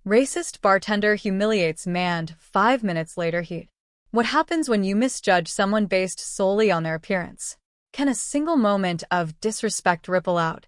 Racist bartender humiliates man. 5 minutes later heat. What happens when you misjudge someone based solely on their appearance? Can a single moment of disrespect ripple out,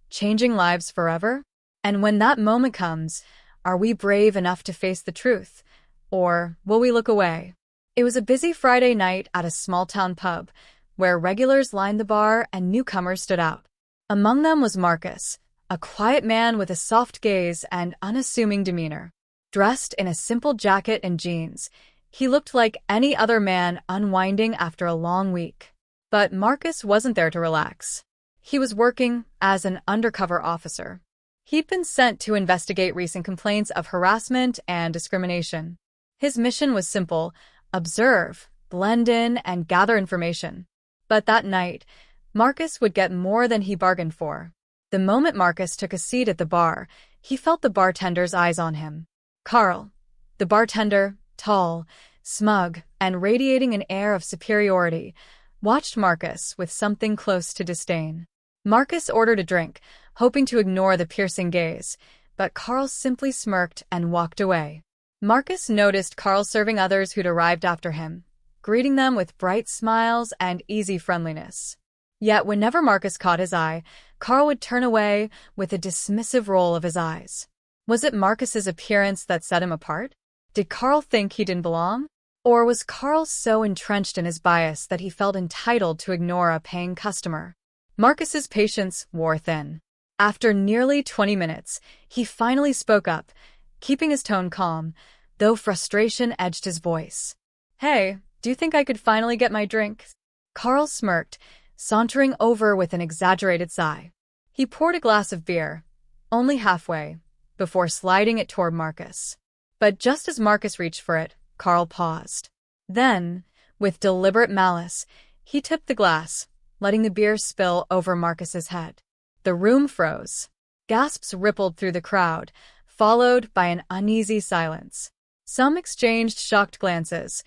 changing lives forever? And when that moment comes, are we brave enough to face the truth? Or will we look away? It was a busy Friday night at a small-town pub, where regulars lined the bar and newcomers stood out. Among them was Marcus, a quiet man with a soft gaze and unassuming demeanor. Dressed in a simple jacket and jeans, he looked like any other man unwinding after a long week. But Marcus wasn't there to relax. He was working as an undercover officer. He'd been sent to investigate recent complaints of harassment and discrimination. His mission was simple: observe, blend in, and gather information. But that night, Marcus would get more than he bargained for. The moment Marcus took a seat at the bar, he felt the bartender's eyes on him. Carl, the bartender, tall, smug, and radiating an air of superiority, watched Marcus with something close to disdain. Marcus ordered a drink, hoping to ignore the piercing gaze, but Carl simply smirked and walked away. Marcus noticed Carl serving others who'd arrived after him, greeting them with bright smiles and easy friendliness. Yet whenever Marcus caught his eye, Carl would turn away with a dismissive roll of his eyes. Was it Marcus's appearance that set him apart? Did Carl think he didn't belong? Or was Carl so entrenched in his bias that he felt entitled to ignore a paying customer? Marcus's patience wore thin. After nearly 20 minutes, he finally spoke up, keeping his tone calm, though frustration edged his voice. "Hey, do you think I could finally get my drink?" Carl smirked, sauntering over with an exaggerated sigh. He poured a glass of beer, only halfway, before sliding it toward Marcus. But just as Marcus reached for it, Carl paused. Then, with deliberate malice, he tipped the glass, letting the beer spill over Marcus's head. The room froze. Gasps rippled through the crowd, followed by an uneasy silence. Some exchanged shocked glances.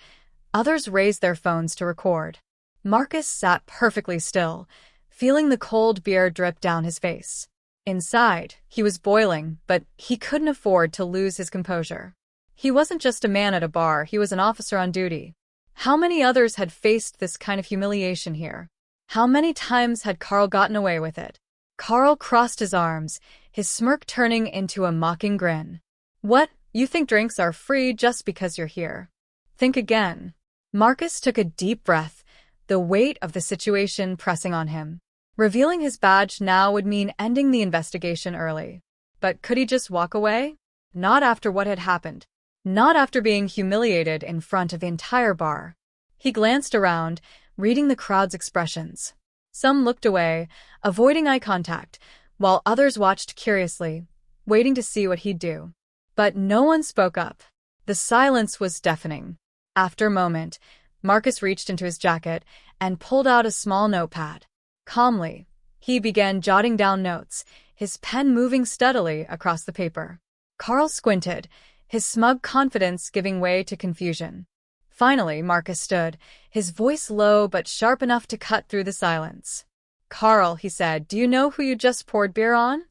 Others raised their phones to record. Marcus sat perfectly still, feeling the cold beer drip down his face. Inside, he was boiling, but he couldn't afford to lose his composure. He wasn't just a man at a bar, he was an officer on duty. How many others had faced this kind of humiliation here? How many times had Carl gotten away with it? Carl crossed his arms, his smirk turning into a mocking grin. "What, you think drinks are free just because you're here? Think again." Marcus took a deep breath, the weight of the situation pressing on him. Revealing his badge now would mean ending the investigation early. But could he just walk away? Not after what had happened. Not after being humiliated in front of the entire bar. He glanced around, reading the crowd's expressions. Some looked away, avoiding eye contact, while others watched curiously, waiting to see what he'd do. But no one spoke up. The silence was deafening. After a moment, Marcus reached into his jacket and pulled out a small notepad. Calmly, he began jotting down notes, his pen moving steadily across the paper. Carl squinted, his smug confidence giving way to confusion. Finally, Marcus stood, his voice low but sharp enough to cut through the silence. "Carl," he said, "do you know who you just poured beer on?"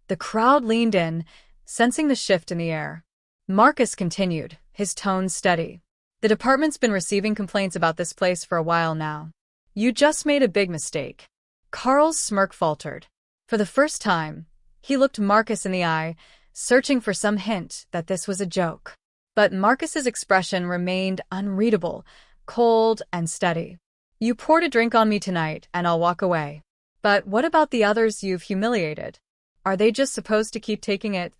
The crowd leaned in, sensing the shift in the air. Marcus continued, his tone steady. "The department's been receiving complaints about this place for a while now. You just made a big mistake." Carl's smirk faltered. For the first time, he looked Marcus in the eye, searching for some hint that this was a joke. But Marcus's expression remained unreadable, cold and steady. "You poured a drink on me tonight, and I'll walk away. But what about the others you've humiliated? Are they just supposed to keep taking it?"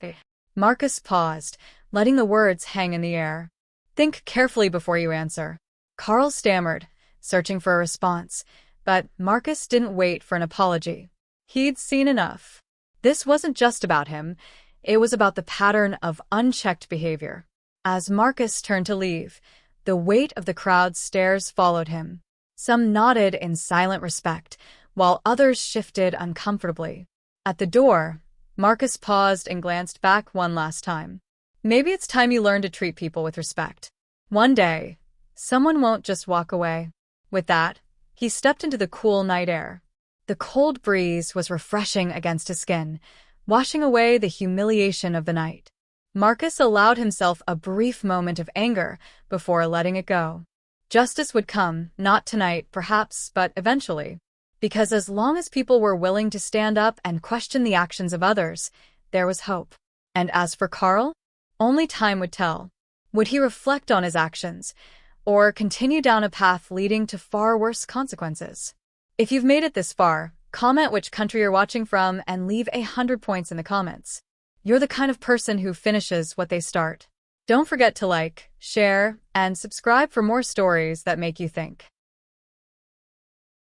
Marcus paused, letting the words hang in the air. "Think carefully before you answer." Carl stammered, searching for a response, but Marcus didn't wait for an apology. He'd seen enough. This wasn't just about him, it was about the pattern of unchecked behavior. As Marcus turned to leave, the weight of the crowd's stares followed him. Some nodded in silent respect, while others shifted uncomfortably. At the door, Marcus paused and glanced back one last time. Maybe it's time you learn to treat people with respect. One day, someone won't just walk away. With that, he stepped into the cool night air. The cold breeze was refreshing against his skin, washing away the humiliation of the night. Marcus allowed himself a brief moment of anger before letting it go. Justice would come, not tonight, perhaps, but eventually. Because as long as people were willing to stand up and question the actions of others, there was hope. And as for Carl, only time would tell. Would he reflect on his actions, or continue down a path leading to far worse consequences? If you've made it this far, comment which country you're watching from and leave 100 points in the comments. You're the kind of person who finishes what they start. Don't forget to like, share, and subscribe for more stories that make you think.